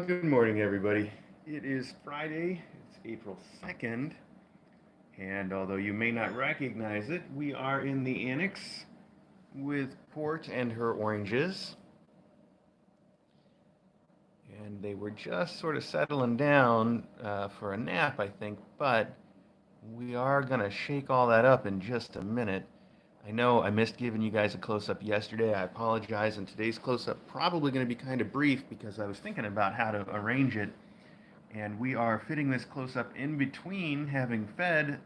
Good morning, everybody. It is Friday, it's April 2nd, and although you may not recognize it, we are in the annex with Port and her oranges. And they were just sort of settling down for a nap, I think, but we are going to shake all that up in just a minute. I know I missed giving you guys a close up yesterday. I apologize, and today's close up probably going to be kind of brief because I was thinking about how to arrange it. And we are fitting this close up in between having fed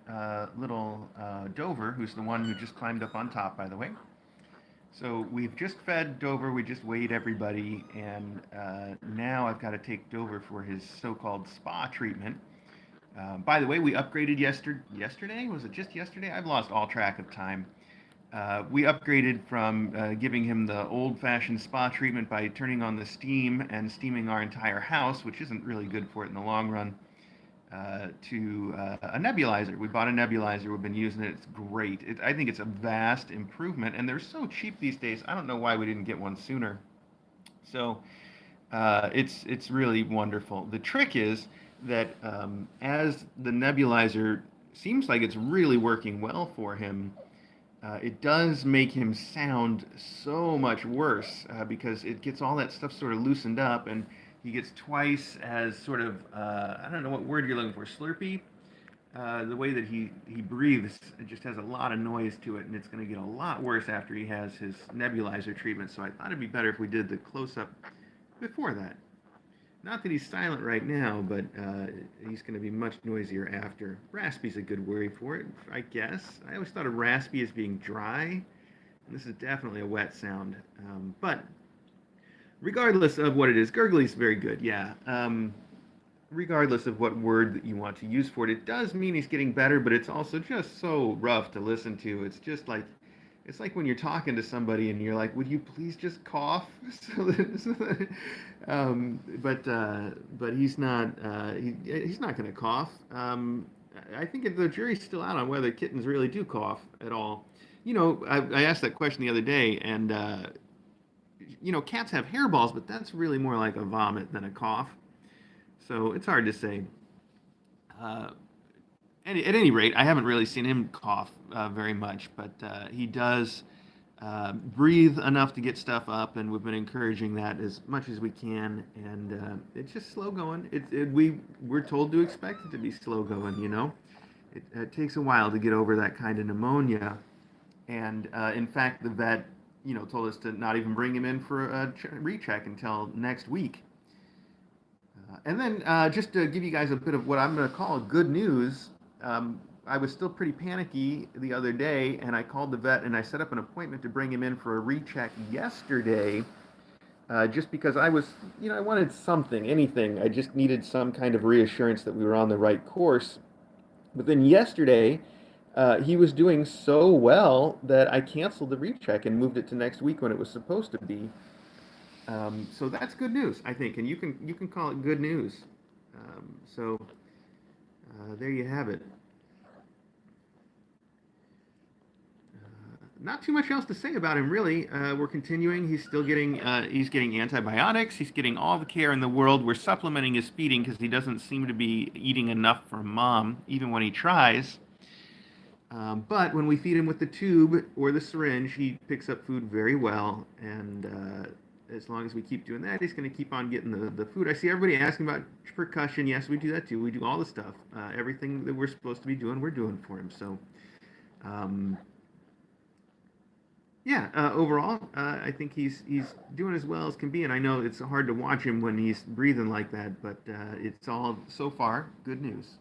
little Dover, who's the one who just climbed up on top, by the way. So we've just fed Dover, we just weighed everybody, and now I've got to take Dover for his so-called spa treatment. By the way, we upgraded yesterday. Was it just yesterday? I've lost all track of time. We upgraded from giving him the old-fashioned spa treatment by turning on the steam and steaming our entire house, which isn't really good for it in the long run, to a nebulizer. We bought a nebulizer. We've been using it. It's great. I think it's a vast improvement, and they're so cheap these days. I don't know why we didn't get one sooner. So it's really wonderful. The trick is that as the nebulizer seems like it's really working well for him, it does make him sound so much worse because it gets all that stuff sort of loosened up, and he gets twice as sort of I don't know what word you're looking for, slurpy. The way that he breathes, it just has a lot of noise to it, and it's going to get a lot worse after he has his nebulizer treatment. So I thought it'd be better if we did the close up before that. Not that he's silent right now, but he's going to be much noisier after. Raspy's a good word for it, I guess. I always thought of raspy as being dry, and this is definitely a wet sound. But regardless of what it is, gurgly's very good, yeah. Regardless of what word that you want to use for it, it does mean he's getting better, but it's also just so rough to listen to. It's like when you're talking to somebody and you're like, "Would you please just cough?" But he's not going to cough. I think the jury's still out on whether kittens really do cough at all. I asked that question the other day, and cats have hairballs, but that's really more like a vomit than a cough. So it's hard to say. Uh, at any rate, I haven't really seen him cough very much, but he does breathe enough to get stuff up, and we've been encouraging that as much as we can. And it's just slow going. We're told to expect it to be slow going. It takes a while to get over that kind of pneumonia. And in fact, the vet, told us to not even bring him in for a recheck until next week. And then just to give you guys a bit of what I'm going to call good news, I was still pretty panicky the other day, and I called the vet and I set up an appointment to bring him in for a recheck yesterday, just because I wanted something, anything. I just needed some kind of reassurance that we were on the right course. But then yesterday, he was doing so well that I canceled the recheck and moved it to next week when it was supposed to be. So that's good news, I think, and you can call it good news. So there you have it. Not too much else to say about him, really. We're continuing. He's getting antibiotics. He's getting all the care in the world. We're supplementing his feeding because he doesn't seem to be eating enough for mom, even when he tries. But when we feed him with the tube or the syringe, he picks up food very well, and as long as we keep doing that, he's going to keep on getting the food. I see everybody asking about percussion. Yes, we do that too. We do all the stuff. Everything that we're supposed to be doing, we're doing for him. So, yeah, overall, I think he's doing as well as can be. And I know it's hard to watch him when he's breathing like that, but it's all, so far, good news.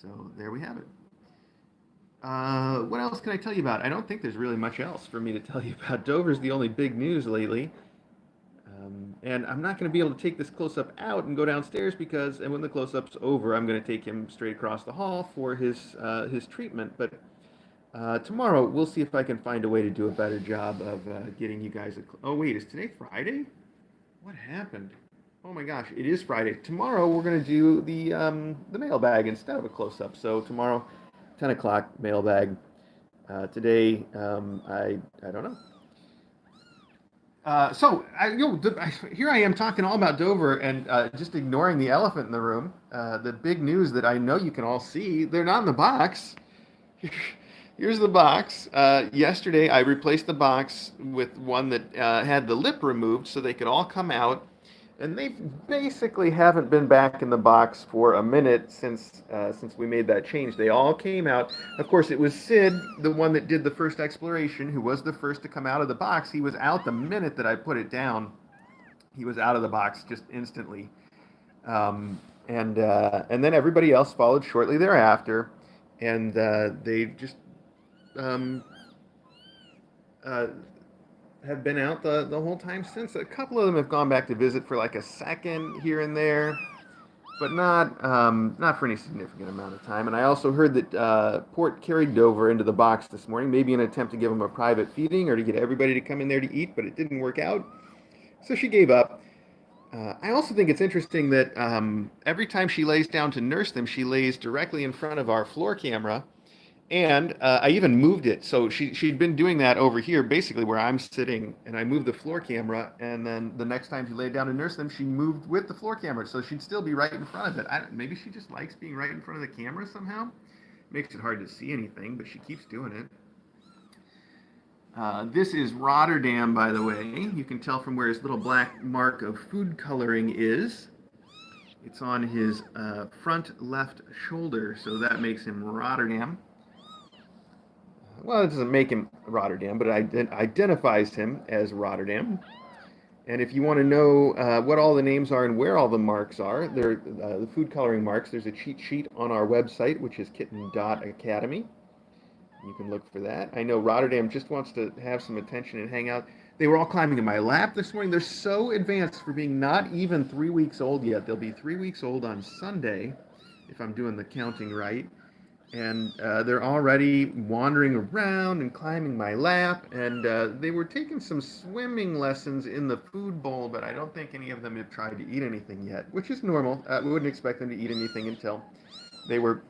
So there we have it. What else can I tell you about? I don't think there's really much else for me to tell you about. Dover's the only big news lately. And I'm not going to be able to take this close-up out and go downstairs and when the close-up's over, I'm going to take him straight across the hall for his treatment. But tomorrow, we'll see if I can find a way to do a better job of getting you guys oh, wait, is today Friday? What happened? Oh my gosh, it is Friday. Tomorrow, we're going to do the mailbag instead of a close-up. So tomorrow, 10 o'clock, mailbag. Today, I don't know. Here I am talking all about Dover and just ignoring the elephant in the room. The big news that I know you can all see, they're not in the box. Here's the box. Yesterday, I replaced the box with one that had the lip removed so they could all come out. And they basically haven't been back in the box for a minute since we made that change. They all came out. Of course, it was Sid, the one that did the first exploration, who was the first to come out of the box. He was out the minute that I put it down. He was out of the box just instantly. And then everybody else followed shortly thereafter, and they just um, uh, have been out the whole time since. A couple of them have gone back to visit for like a second here and there, but not for any significant amount of time. And I also heard that Port carried Dover into the box this morning, maybe in an attempt to give him a private feeding or to get everybody to come in there to eat, but it didn't work out. So she gave up. I also think it's interesting that every time she lays down to nurse them, she lays directly in front of our floor camera. And I even moved it. So she'd been doing that over here, basically where I'm sitting, and I moved the floor camera. And then the next time she laid down to nurse them, she moved with the floor camera. So she'd still be right in front of it. Maybe she just likes being right in front of the camera somehow. Makes it hard to see anything, but she keeps doing it. This is Rotterdam, by the way. You can tell from where his little black mark of food coloring is. It's on his front left shoulder, so that makes him Rotterdam. Well, it doesn't make him Rotterdam, but it identifies him as Rotterdam. And if you want to know what all the names are and where all the marks are, they're the food coloring marks. There's a cheat sheet on our website, which is kitten.academy. You can look for that. I know Rotterdam just wants to have some attention and hang out. They were all climbing in my lap this morning. They're so advanced for being not even 3 weeks old yet. They'll be 3 weeks old on Sunday, if I'm doing the counting right. And they're already wandering around and climbing my lap. And they were taking some swimming lessons in the food bowl, but I don't think any of them have tried to eat anything yet, which is normal. We wouldn't expect them to eat anything until they were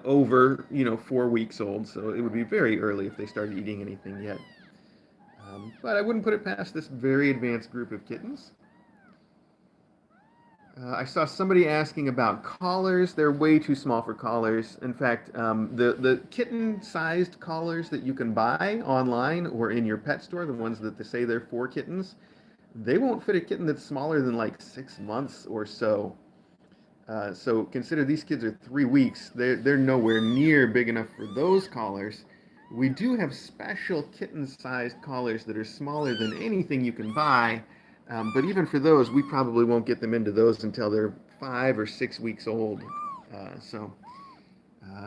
over 4 weeks old, so it would be very early if they started eating anything yet. But I wouldn't put it past this very advanced group of kittens. I saw somebody asking about collars. They're way too small for collars. In fact, the kitten-sized collars that you can buy online or in your pet store, the ones that they say they're for kittens, they won't fit a kitten that's smaller than like 6 months or so. So consider these kids are 3 weeks. They're nowhere near big enough for those collars. We do have special kitten-sized collars that are smaller than anything you can buy. But even for those, we probably won't get them into those until they're 5 or 6 weeks old. So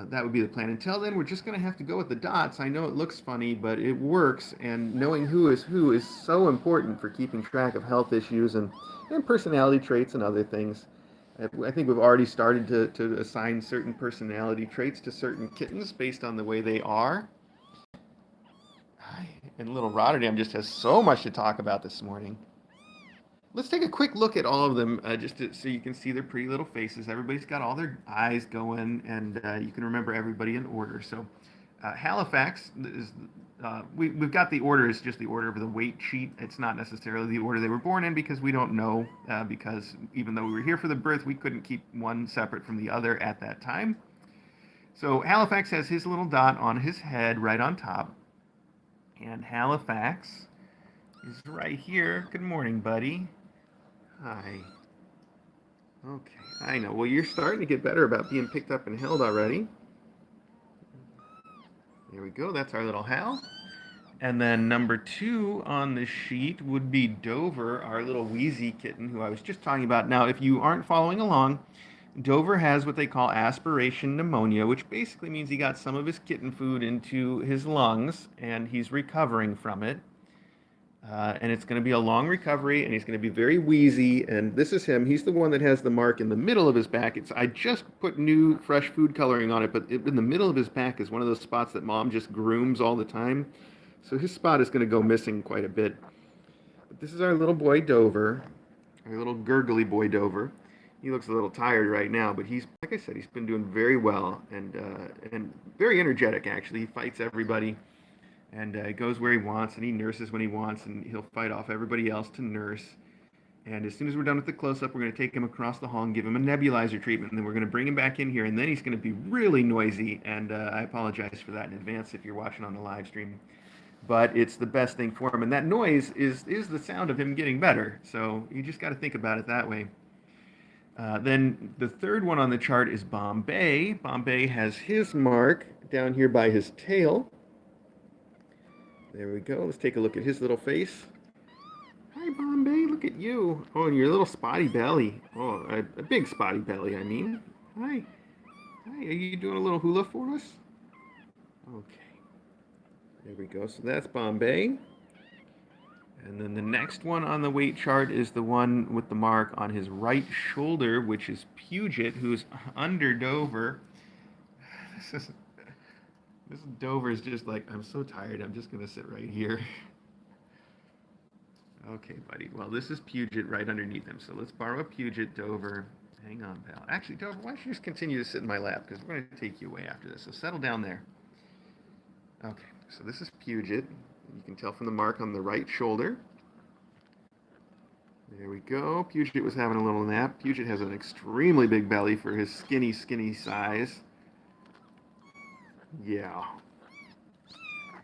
that would be the plan. Until then, we're just going to have to go with the dots. I know it looks funny, but it works. And knowing who is so important for keeping track of health issues and personality traits and other things. I think we've already started to assign certain personality traits to certain kittens based on the way they are. And little Rotterdam just has so much to talk about this morning. Let's take a quick look at all of them so you can see their pretty little faces. Everybody's got all their eyes going, and you can remember everybody in order. So Halifax is we've got the order is just the order of the weight sheet. It's not necessarily the order they were born in because we don't know because even though we were here for the birth, we couldn't keep one separate from the other at that time. So Halifax has his little dot on his head right on top. And Halifax is right here. Good morning, buddy. Hi. Okay, I know. Well, you're starting to get better about being picked up and held already. There we go. That's our little Hal. And then number 2 on the sheet would be Dover, our little wheezy kitten who I was just talking about. Now, if you aren't following along, Dover has what they call aspiration pneumonia, which basically means he got some of his kitten food into his lungs and he's recovering from it. And it's going to be a long recovery, and he's going to be very wheezy. And this is him. He's the one that has the mark in the middle of his back. I just put new, fresh food coloring on it, but in the middle of his back is one of those spots that Mom just grooms all the time. So his spot is going to go missing quite a bit. But this is our little boy Dover, our little gurgly boy Dover. He looks a little tired right now, but he's, like I said, he's been doing very well and very energetic, actually. He fights everybody. And he goes where he wants, and he nurses when he wants, and he'll fight off everybody else to nurse. And as soon as we're done with the close-up, we're going to take him across the hall and give him a nebulizer treatment, and then we're going to bring him back in here, and then he's going to be really noisy, and I apologize for that in advance if you're watching on the live stream. But it's the best thing for him, and that noise is the sound of him getting better, so you just got to think about it that way. Then the third one on the chart is Bombay. Bombay has his mark down here by his tail. There we go. Let's take a look at his little face. Hi, Bombay. Look at you. Oh, and your little spotty belly. Oh, a big spotty belly, I mean. Hi. Hi, are you doing a little hula for us? Okay. There we go. So that's Bombay. And then the next one on the weight chart is the one with the mark on his right shoulder, which is Puget, who's under Dover. This Dover is just like, I'm so tired, I'm just going to sit right here. Okay, buddy. Well, this is Puget right underneath him. So let's borrow a Puget, Dover. Hang on, pal. Actually, Dover, why don't you just continue to sit in my lap? Because we're going to take you away after this. So settle down there. Okay, so this is Puget. You can tell from the mark on the right shoulder. There we go. Puget was having a little nap. Puget has an extremely big belly for his skinny, skinny size. Yeah.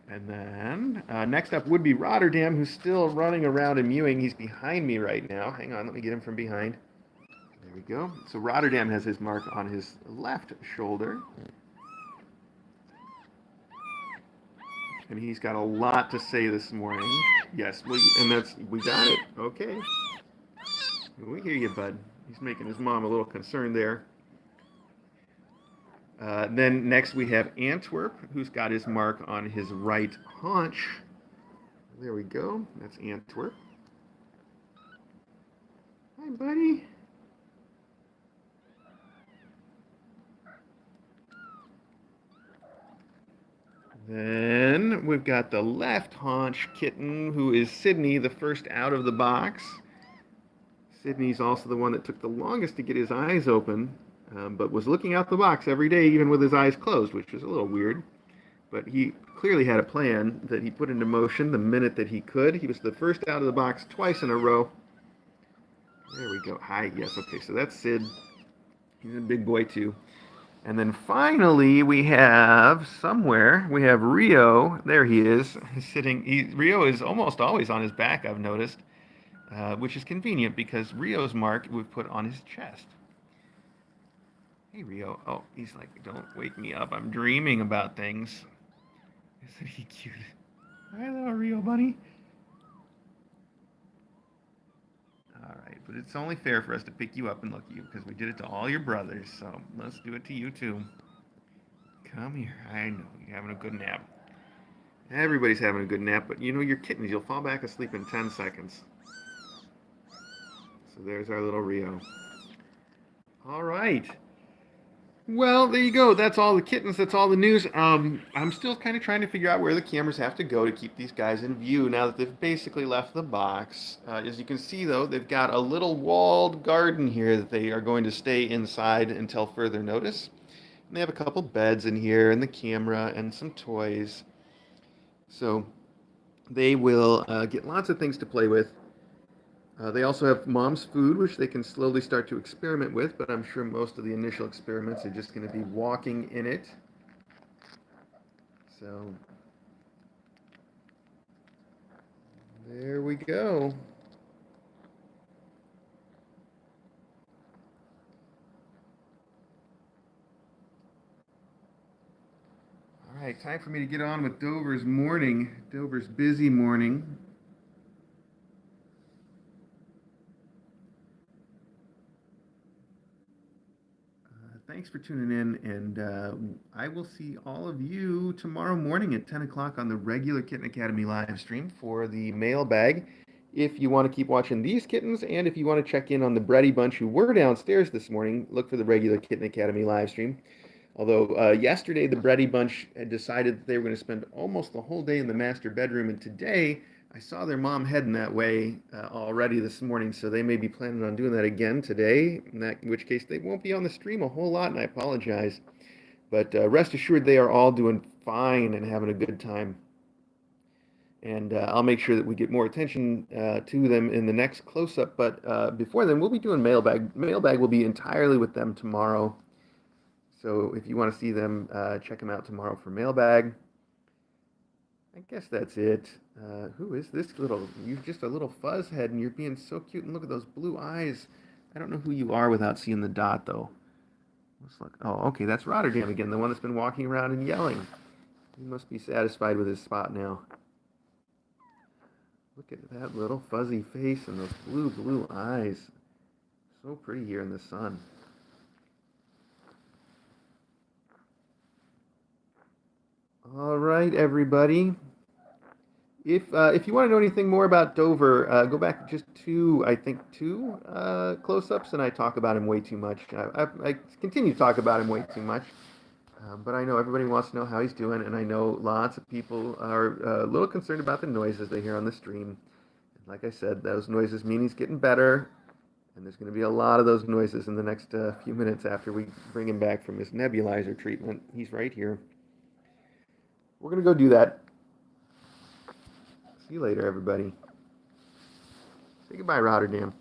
And then next up would be Rotterdam, who's still running around and mewing. He's behind me right now. Hang on, let me get him from behind. There we go. So Rotterdam has his mark on his left shoulder. And he's got a lot to say this morning. Yes, we got it. Okay. We hear you, bud. He's making his mom a little concerned there. Then next we have Antwerp, who's got his mark on his right haunch. There we go. That's Antwerp. Hi, buddy. Then we've got the left haunch kitten, who is Sydney, the first out of the box. Sydney's also the one that took the longest to get his eyes open, but was looking out the box every day, even with his eyes closed, which is a little weird. But he clearly had a plan that he put into motion the minute that he could. He was the first out of the box twice in a row. There we go. Hi, yes, okay, so that's Sid. He's a big boy, too. And then finally, we have Rio. There he is, sitting. Rio is almost always on his back, I've noticed, which is convenient because Rio's mark we've put on his chest. Hey, Rio. Oh, he's like, don't wake me up. I'm dreaming about things. Isn't he cute? Hi, little Rio bunny. All right, but it's only fair for us to pick you up and look at you because we did it to all your brothers, so let's do it to you too. Come here. I know you're having a good nap. Everybody's having a good nap, but you know you're kittens. You'll fall back asleep in 10 seconds. So there's our little Rio. All right. Well, there you go. That's all the kittens. That's all the news. I'm still kind of trying to figure out where the cameras have to go to keep these guys in view now that they've basically left the box. As you can see, though, they've got a little walled garden here that they are going to stay inside until further notice. And they have a couple beds in here and the camera and some toys. So they will get lots of things to play with. They also have mom's food, which they can slowly start to experiment with, but I'm sure most of the initial experiments are just going to be walking in it. So, there we go. All right, time for me to get on with Dover's morning, Dover's busy morning. Thanks for tuning in, and I will see all of you tomorrow morning at 10 o'clock on the regular Kitten Academy live stream for the mailbag. If you want to keep watching these kittens, and if you want to check in on the Brady Bunch who were downstairs this morning, look for the regular Kitten Academy live stream. Although yesterday the Brady Bunch had decided that they were going to spend almost the whole day in the master bedroom, and today I saw their mom heading that way already this morning, so they may be planning on doing that again today, in which case they won't be on the stream a whole lot, and I apologize. But rest assured they are all doing fine and having a good time. and I'll make sure that we get more attention to them in the next close-up. But before then, we'll be doing mailbag. Mailbag will be entirely with them tomorrow. So if you want to see them, check them out tomorrow for mailbag. I guess that's it. Who is this little? You're just a little fuzz head, and you're being so cute. And look at those blue eyes. I don't know who you are without seeing the dot, though. Let's look. Oh, okay, that's Rotterdam again, the one that's been walking around and yelling. He must be satisfied with his spot now. Look at that little fuzzy face and those blue eyes. So pretty here in the sun. All right, everybody. If you want to know anything more about Dover, go back just I think two close-ups, and I talk about him way too much. I continue to talk about him way too much, but I know everybody wants to know how he's doing, and I know lots of people are a little concerned about the noises they hear on the stream. And like I said, those noises mean he's getting better, and there's going to be a lot of those noises in the next few minutes after we bring him back from his nebulizer treatment. He's right here. We're going to go do that. See you later, everybody. Say goodbye, Rotterdam.